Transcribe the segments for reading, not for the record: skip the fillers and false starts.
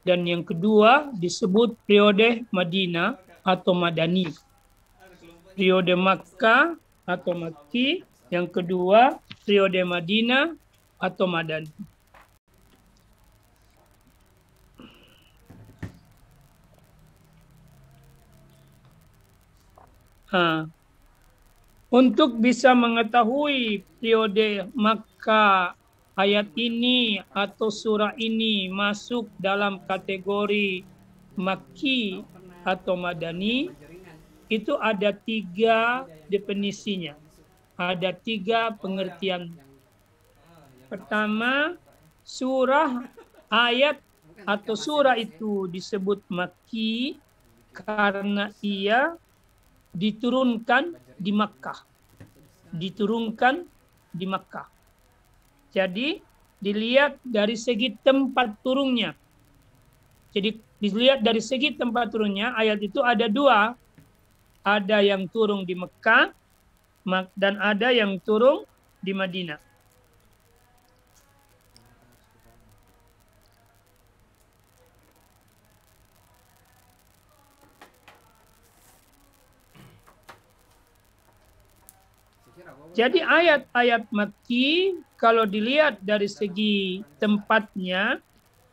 dan yang kedua disebut periode Madinah atau Madani. Periode Makkah atau Makki, yang kedua periode Madinah atau Madani. Untuk bisa mengetahui periode Makkah, ayat ini atau surah ini masuk dalam kategori Makki atau Madani, itu ada 3 definisinya. Ada 3 pengertian. Pertama, surah ayat atau surah itu disebut Makki karena ia diturunkan di Makkah. Diturunkan di Makkah. Jadi dilihat dari segi tempat turunnya. Jadi dilihat dari segi tempat turunnya, ayat itu ada 2. Ada yang turun di Mekah dan ada yang turun di Madinah. Jadi ayat-ayat Makki kalau dilihat dari segi tempatnya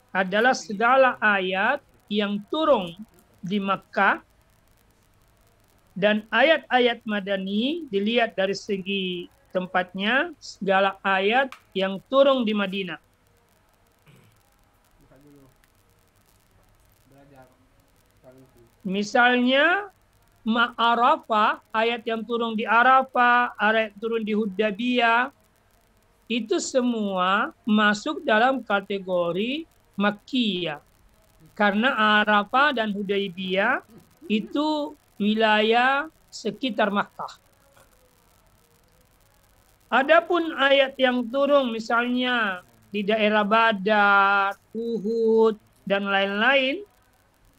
adalah segala ayat yang turun di Makkah, dan ayat-ayat Madani dilihat dari segi tempatnya segala ayat yang turun di Madinah. Misalnya Arafah, ayat yang turun di Arafah, ayat turun di Hudaybiyah, itu semua masuk dalam kategori Makkiyah. Karena Arafah dan Hudaybiyah itu wilayah sekitar Makkah. Adapun ayat yang turun misalnya di daerah Badar, Uhud, dan lain-lain,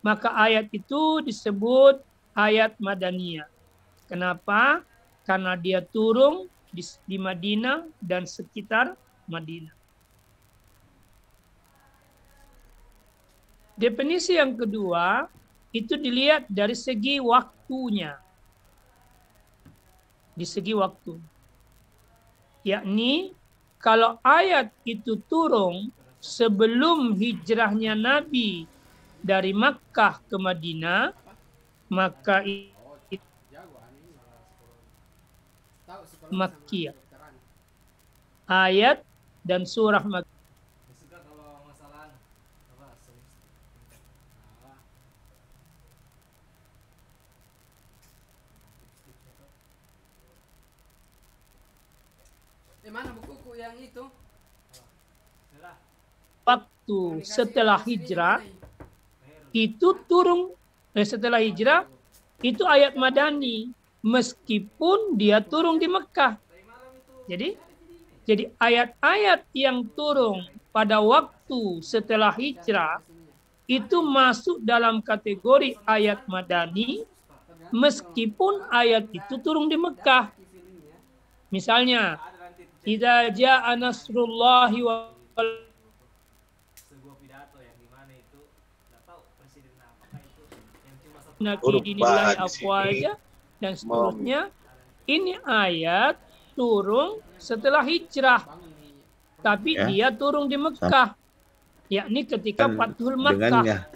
maka ayat itu disebut ayat Madaniyah. Kenapa? Karena dia turun di Madinah dan sekitar Madinah. Definisi yang kedua itu dilihat dari segi waktunya. Di segi waktu. Yakni kalau ayat itu turun sebelum hijrahnya Nabi dari Makkah ke Madinah, maka Makkiyah. Ayat dan surah Makkiyah. Mana bukuku yang itu? Waktu setelah hijrah itu turun, setelah hijrah itu ayat Madani meskipun dia turun di Mekah. Jadi ayat-ayat yang turun pada waktu setelah hijrah itu masuk dalam kategori ayat Madani meskipun ayat itu turun di Mekah. Misalnya, idza jaa nasrullahi wal dinilai afwaja dan seterusnya. Ini ayat turun setelah hijrah, tapi dia turun di Mekah, yakni ketika Fathul Makkah.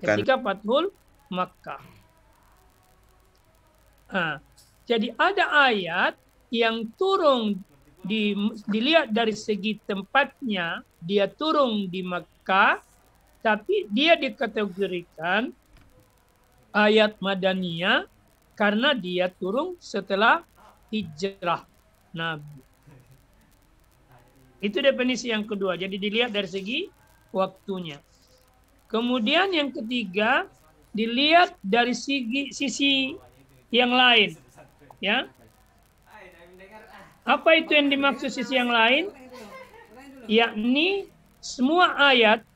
Ketika Fathul Makkah. Jadi ada ayat yang turun dilihat dari segi tempatnya, dia turun di Makkah, tapi dia dikategorikan ayat Madaniyah karena dia turun setelah hijrah Nabi. Itu definisi yang kedua. Jadi dilihat dari segi waktunya. Kemudian yang ketiga, dilihat dari sisi yang lain. Ya. Apa itu yang dimaksud sisi yang lain? Yakni semua ayat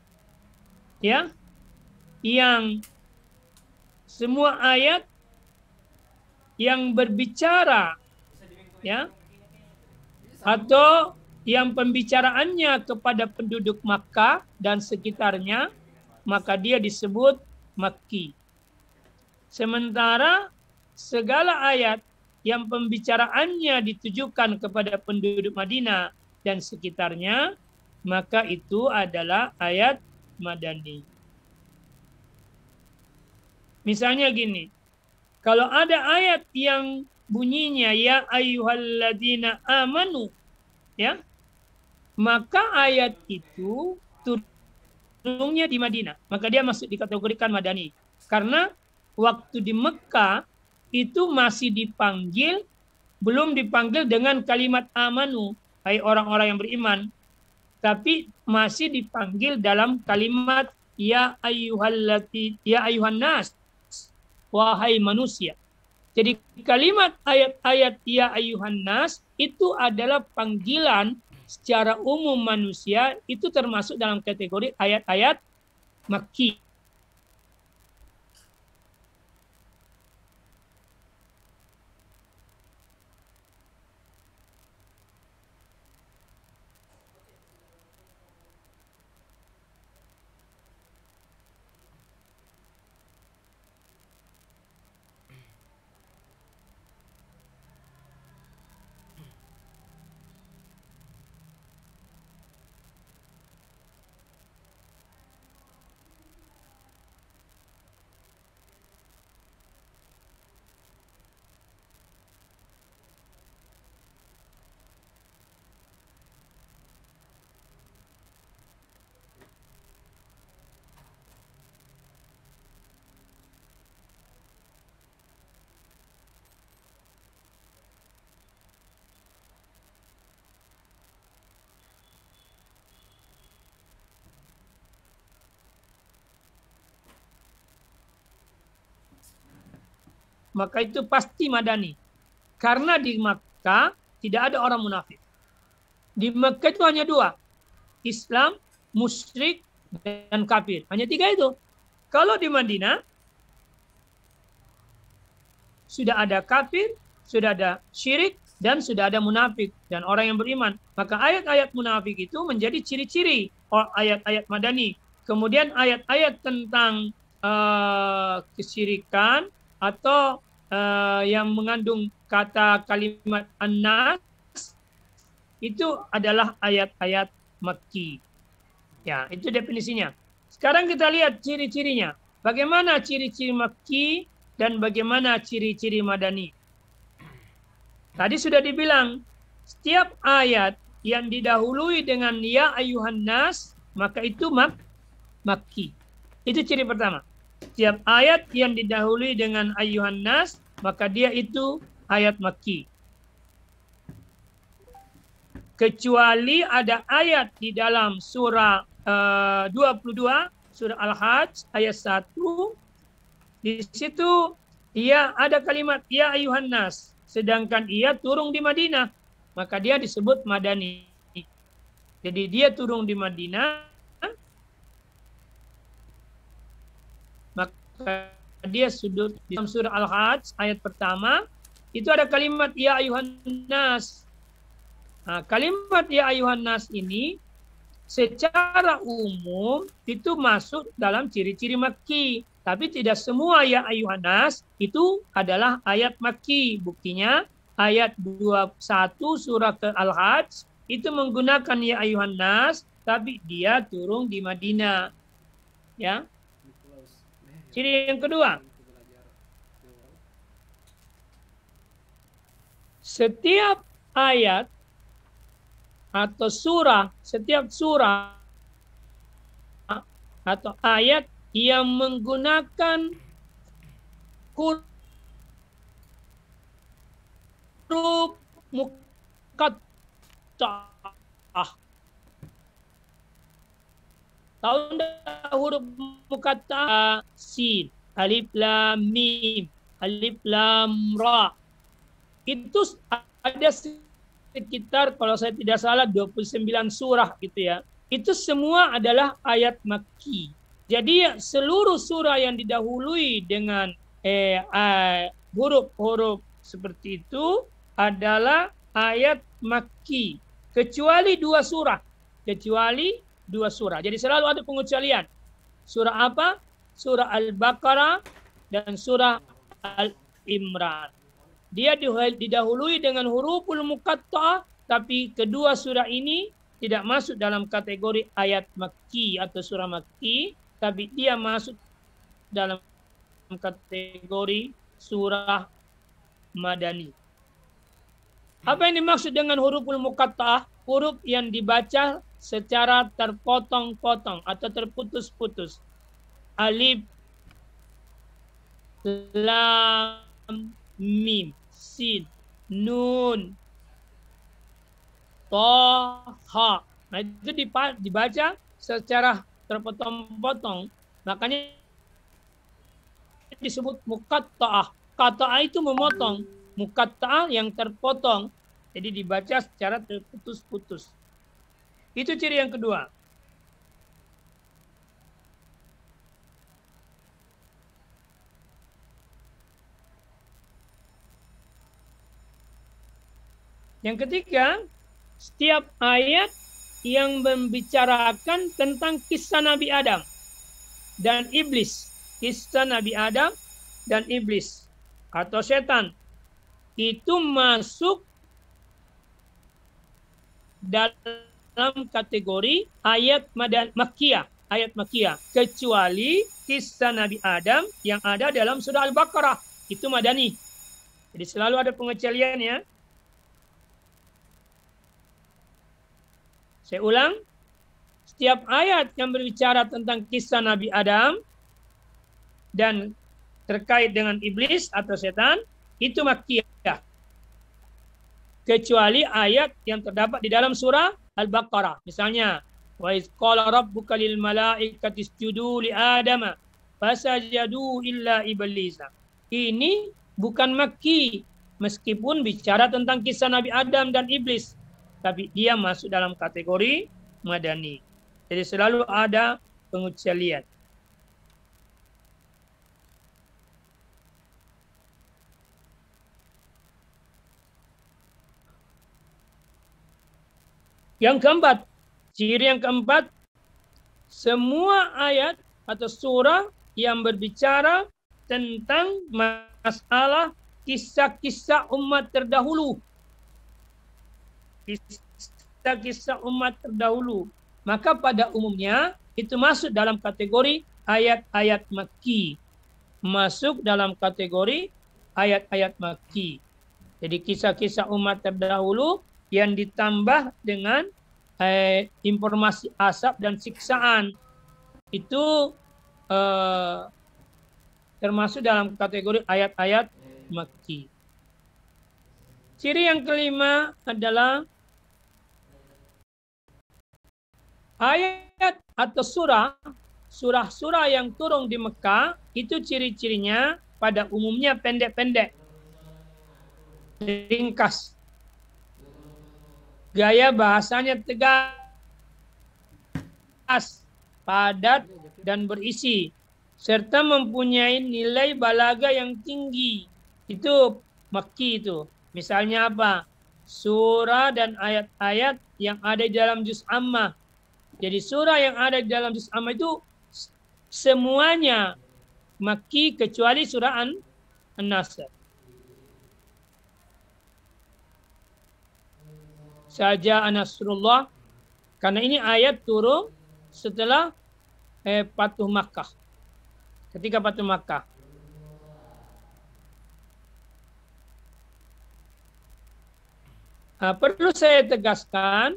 yang berbicara atau yang pembicaraannya kepada penduduk Makkah dan sekitarnya, maka dia disebut Makki. Sementara segala ayat yang pembicaraannya ditujukan kepada penduduk Madinah dan sekitarnya, maka itu adalah ayat Madani. Misalnya gini, kalau ada ayat yang bunyinya ya ayyuhalladzina amanu, ya, maka ayat itu turunnya di Madinah, maka dia masuk dikategorikan Madani. Karena waktu di Mekah itu masih dipanggil, belum dipanggil dengan kalimat amanu, hai orang-orang yang beriman, tapi masih dipanggil dalam kalimat ya ayyuhan nas, wahai manusia. Jadi kalimat ayat-ayat ya ayyuhan nas itu adalah panggilan secara umum manusia, itu termasuk dalam kategori ayat-ayat Makki. Maka itu pasti Madani. Karena di Makkah tidak ada orang munafik. Di Makkah itu hanya dua, Islam, musyrik, dan kafir. Hanya tiga itu. Kalau di Madinah sudah ada kafir, sudah ada syirik, dan sudah ada munafik dan orang yang beriman. Maka ayat-ayat munafik itu menjadi ciri-ciri ayat-ayat Madani. Kemudian ayat-ayat tentang kesyirikan atau yang mengandung kata kalimat an-nas itu adalah ayat-ayat Makki. Ya, itu definisinya. Sekarang kita lihat ciri-cirinya. Bagaimana ciri-ciri Makki dan bagaimana ciri-ciri Madani. Tadi sudah dibilang, setiap ayat yang didahului dengan ya ayuhan nas, maka itu Makki. Itu ciri pertama. Setiap ayat yang didahului dengan ayuhan nas, maka dia itu ayat Makki. Kecuali ada ayat di dalam surah 22, surah Al-Hajj ayat 1. Di situ ia ada kalimat ya ayuhan nas, sedangkan ia turun di Madinah, maka dia disebut Madani. Jadi dia turun di Madinah, maka dia sudut di dalam surah Al-Hajj ayat pertama itu ada kalimat ya ayuhan nas. Nah, kalimat ya ayuhan nas ini secara umum itu masuk dalam ciri-ciri Makki, tapi tidak semua ya ayuhan nas itu adalah ayat Makki. Buktinya ayat 21 surah Al-Hajj itu menggunakan ya ayuhan nas, tapi dia turun di Madinah. Ya. Ciri yang kedua, setiap ayat atau surah, setiap surah atau ayat yang menggunakan huruf muqatta'ah. Tahu enggak huruf muqatta'ah? Sin, alif lam mim, alif lam ra. Itu ada sekitar kalau saya tidak salah 29 surah gitu ya. Itu semua adalah ayat Makki. Jadi seluruh surah yang didahului dengan huruf-huruf seperti itu adalah ayat Makki. Kecuali dua surah. Jadi selalu ada pengecualian. Surah apa? Surah Al-Baqarah dan surah Al-Imran. Dia didahului dengan huruful muqatta'ah, tapi kedua surah ini tidak masuk dalam kategori ayat Makki atau surah Makki, tapi dia masuk dalam kategori surah Madani. Apa yang dimaksud dengan huruful muqatta'ah? Huruf yang dibaca secara terpotong-potong atau terputus-putus. Alif, lam, mim, sin, nun, ta, ha. Nah, itu dibaca secara terpotong-potong. Makanya disebut muqatta'ah. Qata'ah itu memotong. Muqatta'ah yang terpotong. Jadi dibaca secara terputus-putus. Itu ciri yang kedua. Yang ketiga, setiap ayat yang membicarakan tentang kisah Nabi Adam dan iblis. Kisah Nabi Adam dan iblis atau setan. Itu masuk dalam kategori ayat Makkiyah, ayat Makkiyah, kecuali kisah Nabi Adam yang ada dalam surah Al-Baqarah, itu Madani. Jadi selalu ada pengecualiannya. Saya ulang, setiap ayat yang berbicara tentang kisah Nabi Adam dan terkait dengan iblis atau setan, itu Makkiyah. Kecuali ayat yang terdapat di dalam surah Al-Baqarah. Misalnya, wa iz qala rabbuka lil malaikati isjudu li adama fasajadu illa iblisa. Ini bukan Makki, meskipun bicara tentang kisah Nabi Adam dan iblis, tapi dia masuk dalam kategori Madani. Jadi selalu ada pengecualian. Yang keempat, ciri yang keempat, semua ayat atau surah yang berbicara tentang masalah kisah-kisah umat terdahulu. Kisah-kisah umat terdahulu. Maka pada umumnya itu masuk dalam kategori ayat-ayat Makki. Masuk dalam kategori ayat-ayat Makki. Jadi kisah-kisah umat terdahulu yang ditambah dengan informasi azab dan siksaan itu termasuk dalam kategori ayat-ayat Makki. Ciri yang kelima adalah ayat atau surah yang turun di Mekah itu ciri-cirinya pada umumnya pendek-pendek, ringkas. Gaya bahasanya tegas, padat, dan berisi, serta mempunyai nilai balaga yang tinggi. Itu Makki itu. Misalnya apa? Surah dan ayat-ayat yang ada di dalam juz Ammah. Jadi surah yang ada di dalam juz Ammah itu semuanya Makki kecuali surah An-Nasr. Saja Nasrullah, karena ini ayat turun setelah Fatuh Makkah. Ketika Fatuh Makkah. Perlu saya tegaskan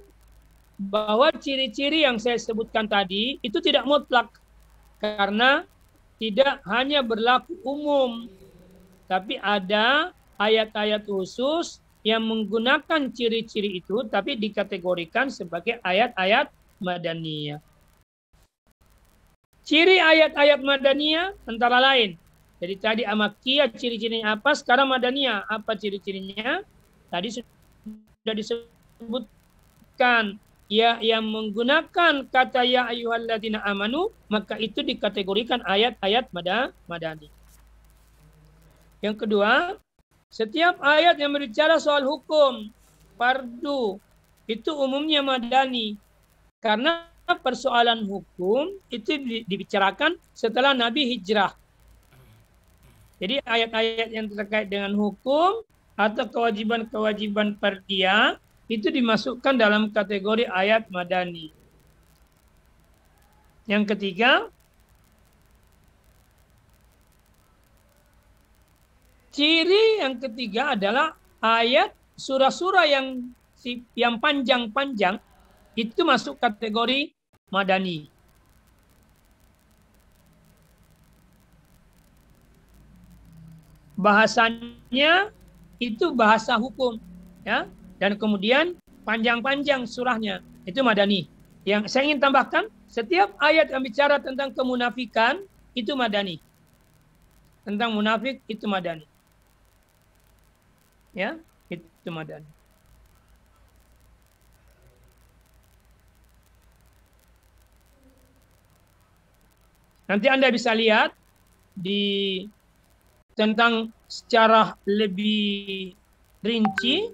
bahwa ciri-ciri yang saya sebutkan tadi itu tidak mutlak, karena tidak hanya berlaku umum, tapi ada ayat-ayat khusus yang menggunakan ciri-ciri itu tapi dikategorikan sebagai ayat-ayat Madaniyah. Ciri ayat-ayat Madaniyah antara lain. Jadi tadi Makkiyah ciri-cirinya apa, sekarang Madaniyah apa ciri-cirinya? Tadi sudah disebutkan ya, yang menggunakan kata ya ayyuhalladzina amanu, maka itu dikategorikan ayat-ayat Madani. Yang kedua, setiap ayat yang berbicara soal hukum, fardu, itu umumnya Madani. Karena persoalan hukum itu dibicarakan setelah Nabi hijrah. Jadi ayat-ayat yang terkait dengan hukum atau kewajiban-kewajiban fardhiyah itu dimasukkan dalam kategori ayat madani. Yang ketiga, ciri yang ketiga adalah ayat surah-surah yang panjang-panjang itu masuk kategori madani. Bahasanya itu bahasa hukum, ya, dan kemudian panjang-panjang surahnya itu madani. Yang saya ingin tambahkan, setiap ayat yang bicara tentang kemunafikan itu madani. Tentang munafik itu madani. Ya, itu madani. Nanti Anda bisa lihat di tentang secara lebih rinci,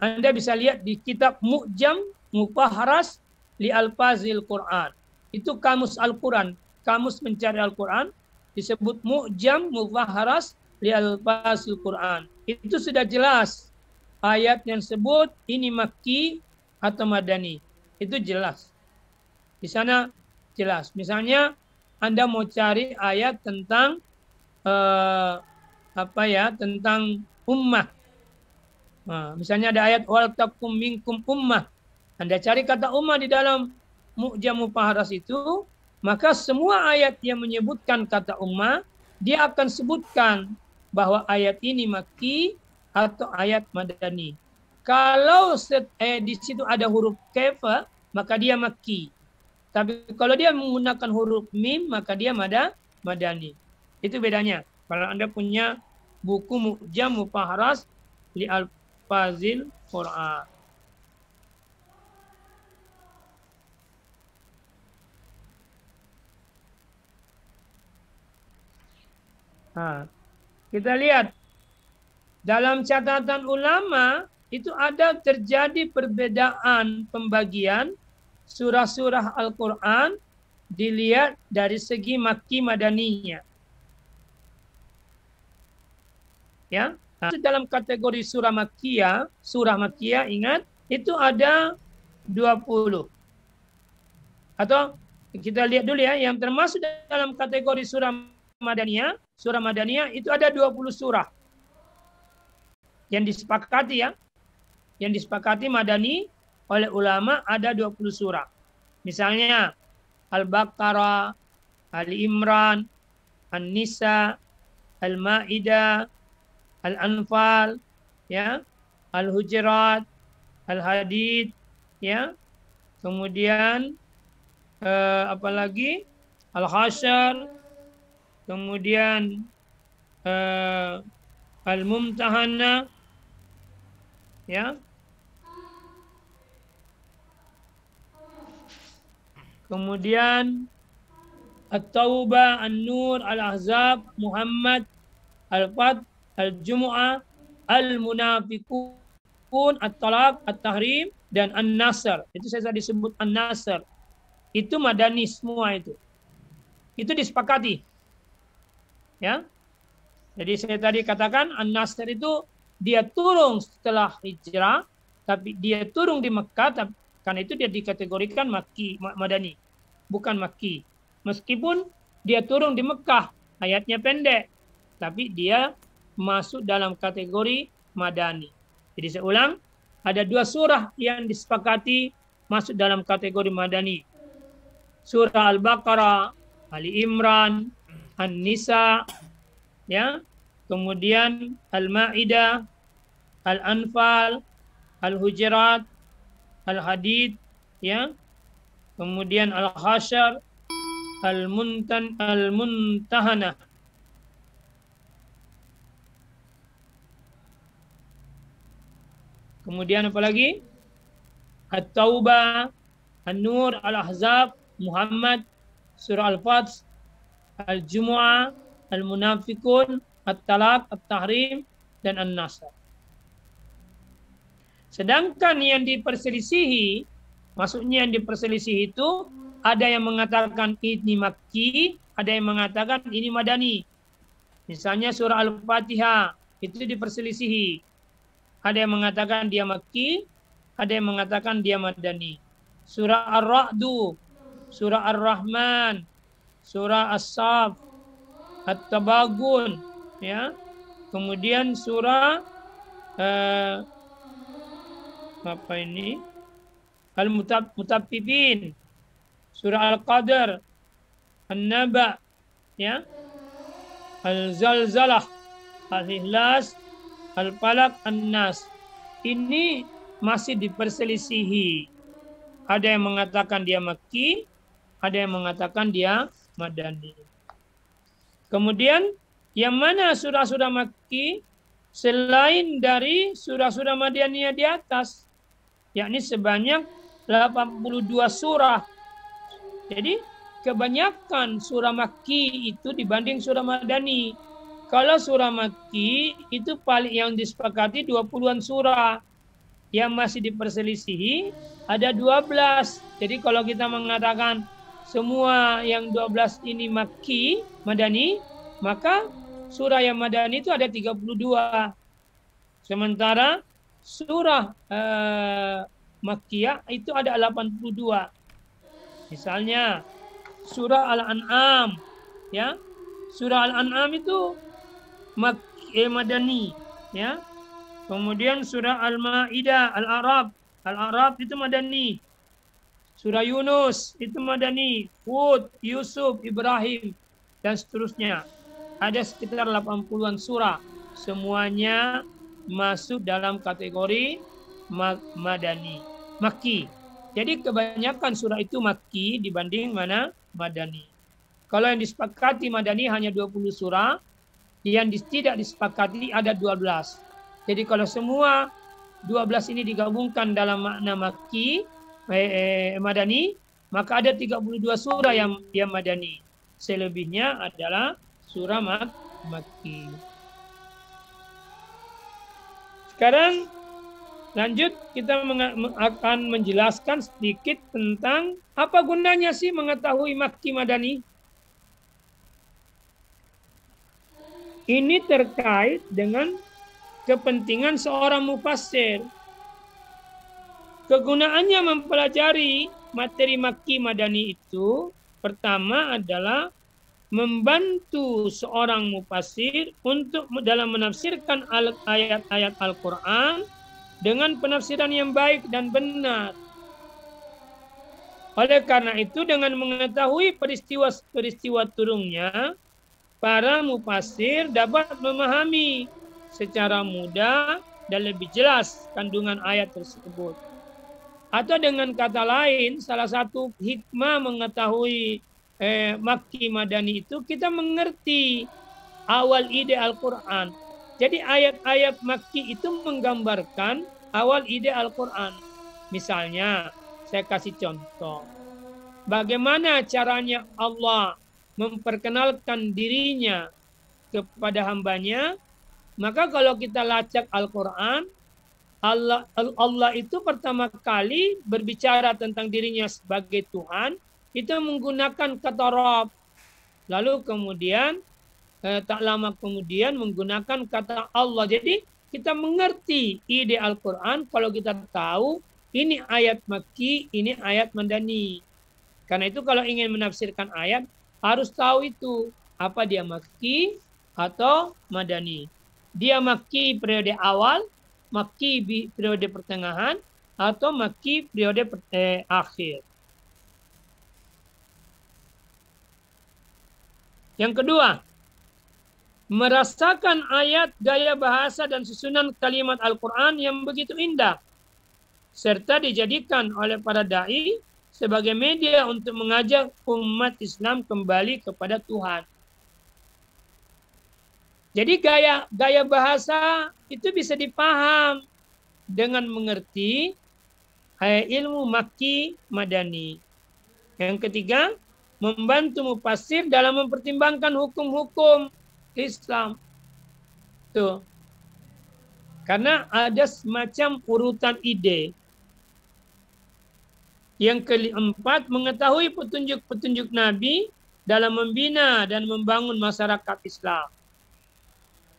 Anda bisa lihat di kitab Mu'jam Mufahras li Alfazil Quran. Itu kamus Al-Quran, kamus mencari Al-Quran, disebut Mu'jam Mufahras li Alfazil Quran. Itu sudah jelas ayat yang sebut ini Makki atau Madani. Itu jelas. Di sana jelas. Misalnya Anda mau cari ayat tentang tentang ummah. Nah, misalnya ada ayat wal takum minkum ummah. Anda cari kata ummah di dalam Mu'jam Mufahras itu, maka semua ayat yang menyebutkan kata ummah, dia akan sebutkan bahwa ayat ini Makki atau ayat Madani. Kalau di situ ada huruf kafa, maka dia Makki. Tapi kalau dia menggunakan huruf mim, maka dia Madani. Itu bedanya. Kalau Anda punya buku Mu'jam Mufahras li Alfazil Quran. Nah, kita lihat dalam catatan ulama itu ada terjadi perbedaan pembagian surah-surah Al-Quran dilihat dari segi Makki Madaninya. Ya, nah, dalam kategori surah Makkiyah ingat itu ada 20. Atau kita lihat dulu ya, yang termasuk dalam kategori surah Madaniyah itu ada 20 surah. Yang disepakati ya, yang disepakati Madani oleh ulama ada 20 surah. Misalnya Al-Baqarah, Ali Imran, An-Nisa, Al-Maidah, Al-Anfal, ya, Al-Hujurat, Al-Hadid, ya, kemudian apalagi Al-Hasyr, kemudian Al-Mumtahanah, ya, kemudian At-Taubah, An-Nur, Al-Ahzab, Muhammad, Al-Fath, Al-Jumu'ah, Al-Munafiqun, At-Talaq, At-Tahrim, dan An-Nasr. Itu saya tadi disebut An-Nasr. Itu Madani semua itu. Itu disepakati. Ya. Jadi saya tadi katakan An-Nasr itu dia turun setelah hijrah, tapi dia turun di Mekah, karena itu dia dikategorikan Madani, bukan Makki. Meskipun dia turun di Mekah, ayatnya pendek, tapi dia masuk dalam kategori Madani. Jadi saya ulang, ada 2 surah yang disepakati masuk dalam kategori Madani. Surah Al-Baqarah, Ali Imran, An-Nisa, ya, kemudian Al-Maidah, Al-Anfal, Al-Hujurat, Al-Hadid, ya, kemudian Al-Hasyr, Al-Muntahanah. Kemudian apa lagi? At-Taubah, An-Nur, Al-Ahzab, Muhammad, Surah Al-Fath, Al-Jumu'ah, Al-Munafiqun, At-Talaq, At-Tahrim, dan An-Nasr. Sedangkan yang diperselisihi, maksudnya yang diperselisihi itu ada yang mengatakan ini Makki, ada yang mengatakan ini Madani. Misalnya surah Al-Fatihah itu diperselisihi. Ada yang mengatakan dia Makki, ada yang mengatakan dia Madani. Surah Ar-Ra'du, surah Ar-Rahman, surah As-Saf, At-Tabagun, ya. Kemudian surah apa ini? Al-Mutaffifin, surah Al-Qadar, An-Naba, ya. Al-Zalzalah, Al-Ikhlas, Al-Falaq, An-Nas. Ini masih diperselisihi. Ada yang mengatakan dia Makki, ada yang mengatakan dia Madani. Kemudian yang mana surah-surah Makki selain dari surah-surah Madaniyah di atas, yakni sebanyak 82 surah. Jadi kebanyakan surah Makki itu dibanding surah Madani. Kalau surah Makki itu paling yang disepakati 20-an surah. Yang masih diperselisihi ada 12. Jadi kalau kita mengatakan semua yang 12 ini Makki, Madani, maka surah yang Madani itu ada 32. Sementara surah Makkiyah itu ada 82. Misalnya surah Al-An'am, ya. Surah Al-An'am itu Madani, ya. Kemudian surah Al-Maidah, Al-A'raf itu Madani. Surah Yunus itu Madani, Hud, Yusuf, Ibrahim dan seterusnya. Ada sekitar 80-an surah. Semuanya masuk dalam kategori Madani, Makki. Jadi kebanyakan surah itu Makki dibanding mana? Madani. Kalau yang disepakati Madani hanya 20 surah, yang tidak disepakati ada 12. Jadi kalau semua 12 ini digabungkan dalam makna Makki, Madani, maka ada 32 surah yang Madani. Selebihnya adalah surah Makki. Sekarang lanjut kita akan menjelaskan sedikit tentang apa gunanya sih mengetahui Makki Madani. Ini terkait dengan kepentingan seorang mufassir. Kegunaannya mempelajari materi Makki Madani itu pertama adalah membantu seorang mufassir untuk dalam menafsirkan ayat-ayat Al-Quran dengan penafsiran yang baik dan benar. Oleh karena itu dengan mengetahui peristiwa-peristiwa turunnya, para mufassir dapat memahami secara mudah dan lebih jelas kandungan ayat tersebut. Atau dengan kata lain, salah satu hikmah mengetahui Makki Madani itu kita mengerti awal ide Al-Quran. Jadi ayat-ayat Makki itu menggambarkan awal ide Al-Quran. Misalnya, saya kasih contoh. Bagaimana caranya Allah memperkenalkan dirinya kepada hambanya. Maka kalau kita lacak Al-Quran, Allah itu pertama kali berbicara tentang dirinya sebagai Tuhan, itu menggunakan kata Rabb. Lalu kemudian, tak lama kemudian menggunakan kata Allah. Jadi kita mengerti ide Al-Quran kalau kita tahu ini ayat Makki, ini ayat Madani. Karena itu kalau ingin menafsirkan ayat, harus tahu itu. Apa dia Makki atau Madani. Dia Makki periode awal, Makki periode pertengahan, atau Makki periode akhir. Yang kedua, merasakan ayat, gaya bahasa, dan susunan kalimat Al-Quran yang begitu indah, serta dijadikan oleh para da'i sebagai media untuk mengajak umat Islam kembali kepada Tuhan. Jadi gaya bahasa itu bisa dipaham dengan mengerti ilmu Makki Madani. Yang ketiga, membantu mufassir dalam mempertimbangkan hukum-hukum Islam. Tuh. Karena ada semacam urutan ide. Yang keempat, mengetahui petunjuk-petunjuk Nabi dalam membina dan membangun masyarakat Islam.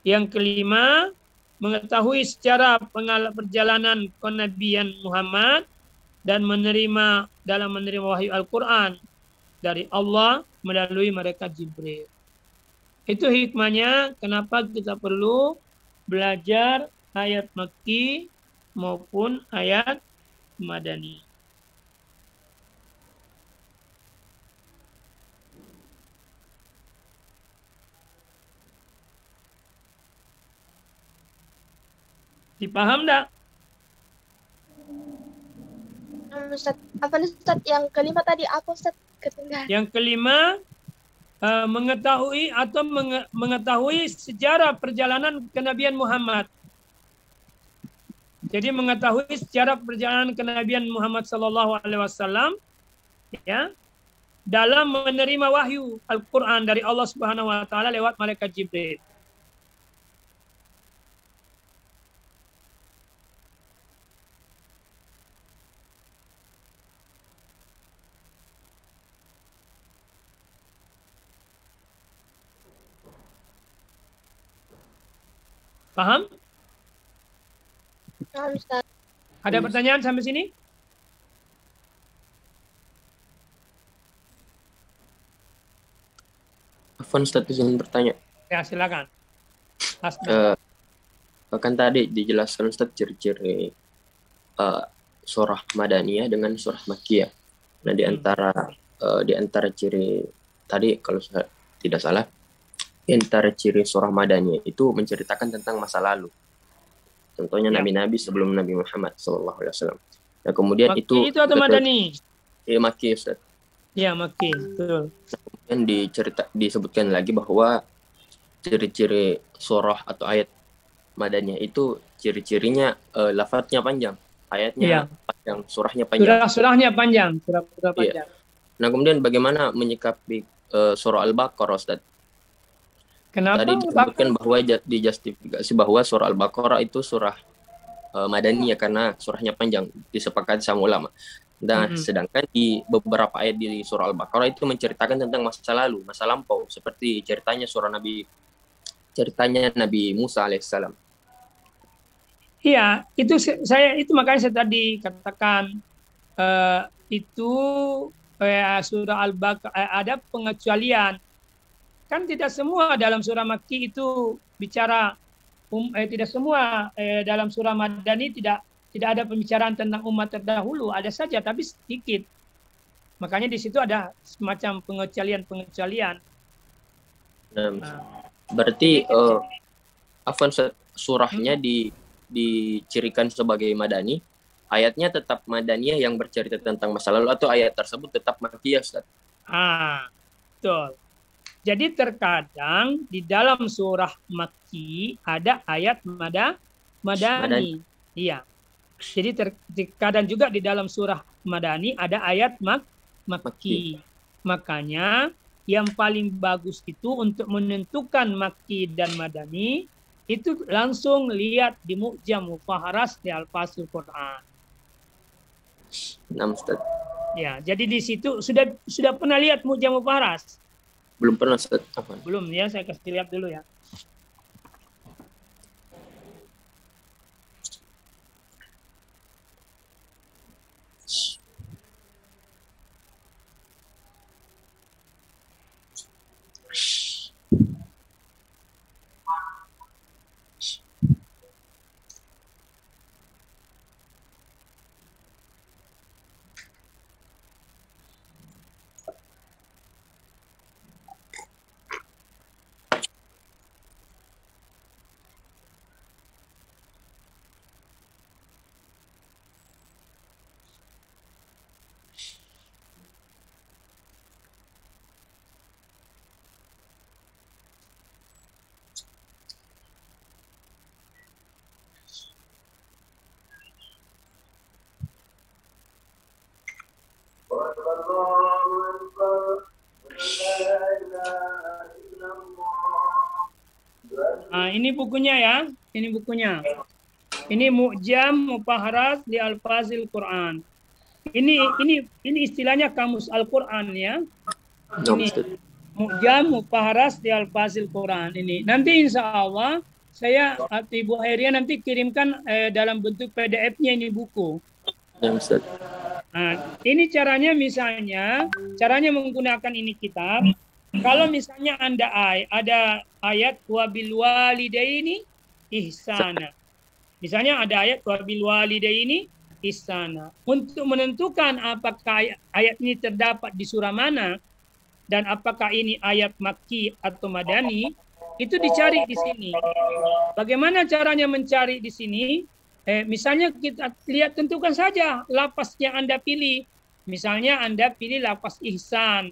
Yang kelima, mengetahui secara perjalanan kenabian Muhammad dan menerima wahyu Al-Quran dari Allah melalui malaikat Jibril. Itu hikmahnya kenapa kita perlu belajar ayat Makki maupun ayat Madani. Dipaham enggak? Ustaz, apa nih Ustaz? Yang kelima tadi apa Ustaz? Ketinggalan. Yang kelima, mengetahui sejarah perjalanan kenabian Muhammad. Jadi mengetahui sejarah perjalanan kenabian Muhammad sallallahu alaihi wasallam ya dalam menerima wahyu Al-Qur'an dari Allah Subhanahu wa taala lewat malaikat Jibril. Paham? Paham Ustaz. Ada pertanyaan sampai sini? Afwan Ustaz, izin bertanya. Ya, silakan. Hasna. Kan tadi dijelaskan Ustaz ciri-ciri surah Madaniyah dengan surah Makkiyah. Nah, di antara ciri tadi kalau saya tidak salah, di antara ciri surah Madaniyah itu menceritakan tentang masa lalu. Contohnya nabi-nabi sebelum Nabi Muhammad SAW. Nah, kemudian Makki itu atau Madani? Makki Ustaz. Ya, Makki, betul. Kemudian disebutkan lagi bahwa ciri-ciri surah atau ayat Madaniyah itu ciri-cirinya lafadznya panjang, ayatnya panjang, surahnya panjang. Surahnya panjang, surah panjang. Nah, kemudian bagaimana menyikapi surah Al-Baqarah, Ustaz? Kenapa? Tadi disebutkan bahwa dijustifikasi bahwa surah Al-Baqarah itu surah Madaniyah karena surahnya panjang, disepakati sama ulama. Nah, sedangkan di beberapa ayat di surah Al-Baqarah itu menceritakan tentang masa lalu, masa lampau, seperti ceritanya Nabi Musa alaihissalam. Iya, itu makanya saya tadi katakan itu surah Al-Baqarah ada pengecualian. Kan tidak semua dalam surah Makki itu bicara tidak semua dalam surah Madani tidak ada pembicaraan tentang umat terdahulu, ada saja tapi sedikit. Makanya di situ ada semacam pengecualian. Berarti surahnya dicirikan sebagai Madani, ayatnya tetap Madaniyah yang bercerita tentang masa lalu atau ayat tersebut tetap Makkiyah, Ustaz? Betul. Jadi terkadang di dalam surah Makki ada ayat Madani. Iya. Jadi terkadang juga di dalam surah Madani ada ayat Makki. Makanya yang paling bagus itu untuk menentukan Makki dan Madani itu langsung lihat di Mu'jam Mufaharas di Al-Fasil Quran. Ustaz. Ya, jadi di situ sudah pernah lihat Mu'jam Mufaharas? Belum pernah, Ustaz. Belum ya, saya kasih lihat dulu ya. Ini bukunya ya, ini bukunya. Ini Mu'jam Mufaharas di Al-Fazil Quran. Ini istilahnya kamus Al-Qur'an ya. Nah, Ini Ustaz. Mu'jam Mufaharas di Al-Fazil Quran ini. Nanti insya Allah saya atau Ibu Hairia nanti kirimkan dalam bentuk PDF-nya ini buku. Nah, Ustaz. Nah, ini caranya misalnya, caranya menggunakan ini kitab. Kalau misalnya Anda ada ayat wabil walidaini ihsana. Misalnya ada ayat wabil walidaini ihsana. Untuk menentukan apakah ayat ini terdapat di surah mana dan apakah ini ayat Makki atau Madani, itu dicari di sini. Bagaimana caranya mencari di sini? Misalnya kita lihat, tentukan saja lafaz yang Anda pilih. Misalnya Anda pilih lafaz ihsan.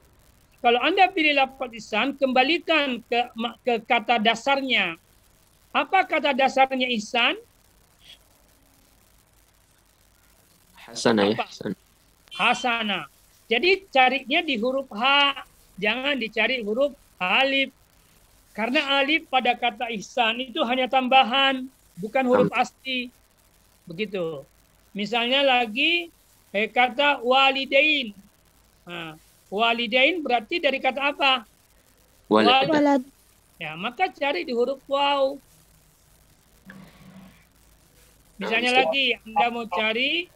Kalau Anda pilih lafaz ihsan, kembalikan ke kata dasarnya. Apa kata dasarnya ihsan? Hasanah ya. Hasanah. Jadi carinya di huruf H. Jangan dicari huruf alif. Karena alif pada kata ihsan itu hanya tambahan, bukan huruf asli. Begitu. Misalnya lagi kata walidain. Nah, walidain berarti dari kata apa? Walad. Ya, maka cari di huruf waw. Misalnya lagi Anda mau cari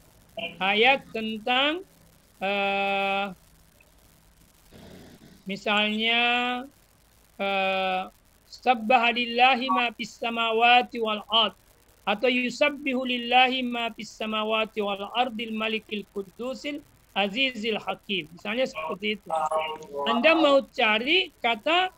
ayat tentang misalnya sabbaha lillahi ma fis samawati wal ard atau yusabbihu lillahi ma fis samawati wal ardil malikil qudusil azizil hakim. Misalnya seperti itu. Anda mau cari kata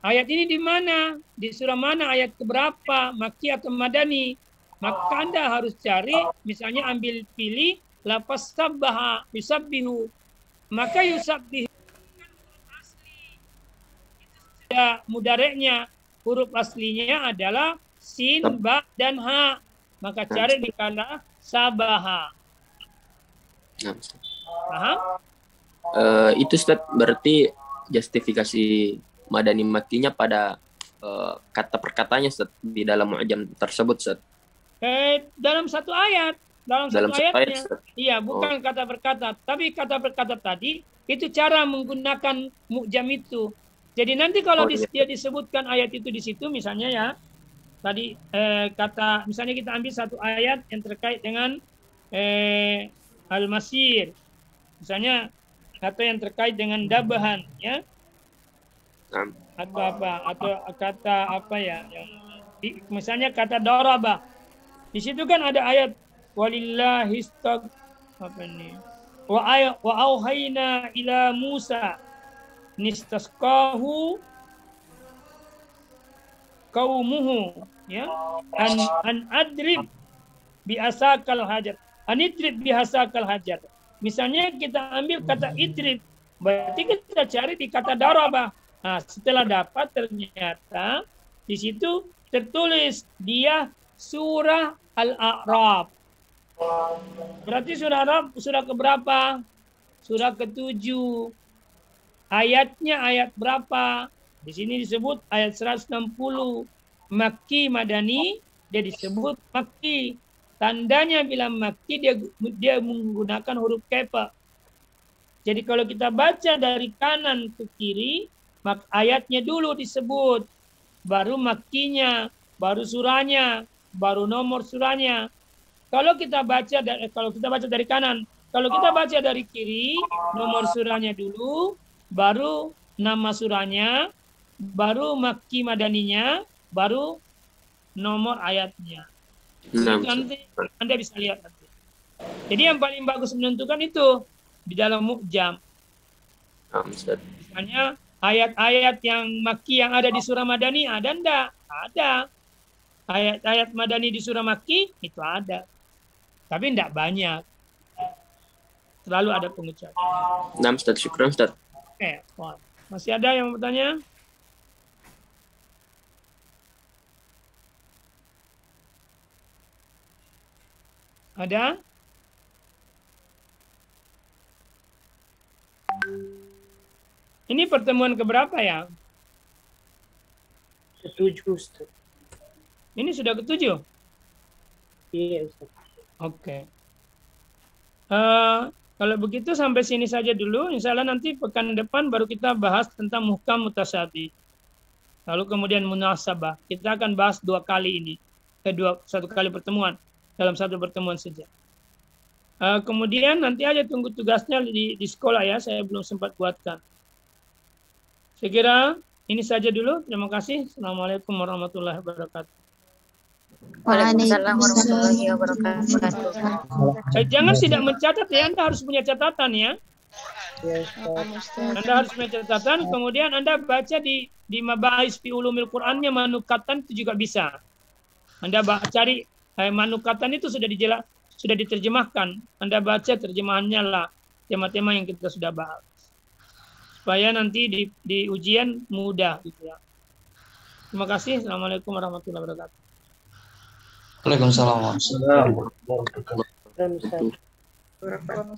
ayat ini di mana? Di surah mana? Ayat keberapa? Makki atau Madani? Maka Anda harus cari, misalnya ambil pilih lafaz sabbaha yusabbihu. Maka yusabbihu mudareknya, huruf aslinya adalah sin, ba, dan ha. Maka cari di kata sabaha. Paham? Itu Ustaz, berarti justifikasi Madani Makkinya pada kata perkatanya Ustaz, di dalam mu'jam tersebut Ustaz. Dalam satu ayat. Dalam satu ayatnya. Ustaz. Iya, bukan kata berkata. Tapi kata berkata tadi, itu cara menggunakan mu'jam itu. Jadi nanti kalau dia disebutkan ayat itu di situ, misalnya ya, tadi kata, misalnya kita ambil satu ayat yang terkait dengan al-masir, misalnya kata yang terkait dengan dabahan, ya, atau apa, atau kata apa ya, misalnya kata darabah, di situ kan ada ayat walillahi apa ini, wa auhayna ila Musa nistasqahu qaumuhu, ya, an adrib bi asakal hajar, anidrib bi asakal hajar. Misalnya kita ambil kata idrib, berarti kita cari di kata darabah. Nah, setelah dapat ternyata di situ tertulis dia surah Al-A'raf. Berarti surah Arab surah keberapa? Surah ke-7. Ayatnya ayat berapa? Di sini disebut ayat 160. Makki Madani, dia disebut Makki. Tandanya bila Makki dia menggunakan huruf kefa. Jadi kalau kita baca dari kanan ke kiri, ayatnya dulu disebut, baru Makkinya, baru surahnya, baru nomor surahnya. Kalau kita baca dari kanan, kalau kita baca dari kiri, nomor surahnya dulu, baru nama surahnya, baru Makki Madaninya, baru nomor ayatnya. Nanti Anda bisa lihat nanti. Jadi yang paling bagus menentukan itu di dalam mu'jam. Misalnya ayat-ayat yang Makki yang ada di surah Madani ada enggak? Ada. Ayat-ayat Madani di surah Makki itu ada. Tapi enggak banyak. Selalu ada pengucapan. Nah, Ustaz, syukran Ustaz. Oke, masih ada yang mau bertanya? Ada? Ini pertemuan keberapa ya? Ke-7, Ustaz. Ini sudah ke-7? Iya, Ustaz. Oke. Kalau begitu sampai sini saja dulu. Insya Allah nanti pekan depan baru kita bahas tentang muhkam mutasyabih. Lalu kemudian munasabah. Kita akan bahas 2 kali ini. 1 kali pertemuan. Dalam 1 pertemuan saja. Kemudian nanti aja tunggu tugasnya di sekolah ya. Saya belum sempat buatkan. Saya kira ini saja dulu. Terima kasih. Assalamualaikum warahmatullahi wabarakatuh. Waalaikumsalam warahmatullahi wabarakatuh. Jangan tidak mencatat ya. Anda harus punya catatan ya. Anda harus punya catatan. Kemudian Anda baca di Mabahis fi Ulumil Qur'annya manukatan itu juga bisa. Anda cari manukatan itu sudah diterjemahkan. Anda baca terjemahannya lah. Tema-tema yang kita sudah bahas. Supaya nanti di ujian mudah gitu ya. Terima kasih. Assalamualaikum warahmatullahi wabarakatuh. Waalaikumsalam. Betul. Waalaikumsalam.